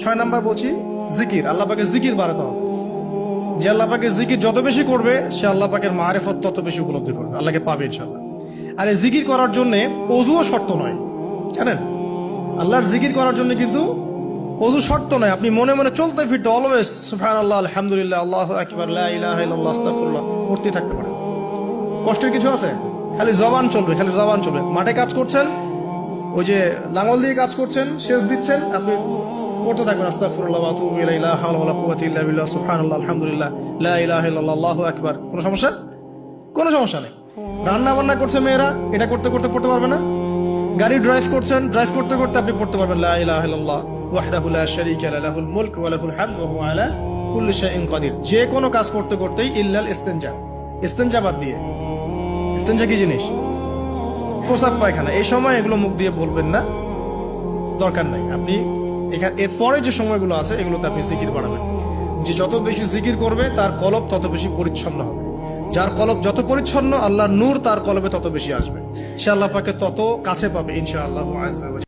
6 number বলছি জিকির, আল্লাহ পাকের জিকির বাড়াতে হবে। যে আল্লাহ পাকের জিকির যত বেশি করবে সে আল্লাহ পাকের মারিফত তত বেশি উপলব্ধি করবে, আল্লাহকে পাবে ইনশাআল্লাহ। আর এই জিকির করার জন্য ওযুও শর্ত নয়, জানেন? আল্লাহর জিকির করার জন্য কিন্তু ওযু শর্ত নয়। আপনি মনে মনে চলতে ফিরতে অলওয়েজ সুবহানাল্লাহ, আলহামদুলিল্লাহ, আল্লাহু আকবার, লা ইলাহা ইল্লাল্লাহ, আস্তাগফিরুল্লাহ পড়তে থাকতে পারেন। কষ্টের কিছু আছে? খালি জবান চলবে, খালি জবান চলবে। মাঠে কাজ করছেন, ওই যে লাঙল দিয়ে কাজ করছেন, সেচ দিচ্ছেন, আপনি পড়তে থাকবেন আস্তাগফিরুল্লাহ ওয়া আতুবু ইলাইহি, লা হাওলা ওয়ালা কুওয়াতা ইল্লা বিল্লাহ, সুবহানাল্লাহ, আলহামদুলিল্লাহ, লা ইলাহা ইল্লাল্লাহ, আল্লাহু আকবার। কোনো সমস্যা? কোনো সমস্যা নেই। রান্না বান্না করছে মেয়েরা, এটা করতে করতে পড়তে পারবে না? গাড়ি ড্রাইভ করছেন, ড্রাইভ করতে করতে আপনি পড়তে পারবেন লা ইলাহা ইল্লাল্লাহ ওয়াহদাহু লা শারীকা লাহু, লাহুল মুলকু ওয়া লাহুল হামদু ওয়া হুয়া আলা কুল্লি শাইইন কাদির। যে কোনো কাজ করতে করতেই ইল্লাল ইস্তিনজা, ইস্তিনজা বাদ দিয়ে। ইস্তিনজা কি জিনিস? প্রসাব পায়খানা। এই সময় এগুলো মুখ দিয়ে বলবেন না, দরকার নাই। আপনি এখানে এরপরে যে সময়গুলো আছে এগুলোতে আপনি জিকির বাড়াবেন। যে যত বেশি জিকির করবে তার কলব তত বেশি পরিচ্ছন্ন হবে। যার কলব যত পরিচ্ছন্ন, আল্লাহর নূর তার কলবে তত বেশি আসবে, সে আল্লাহ পাকে তত কাছে পাবে ইনশাআল্লাহ।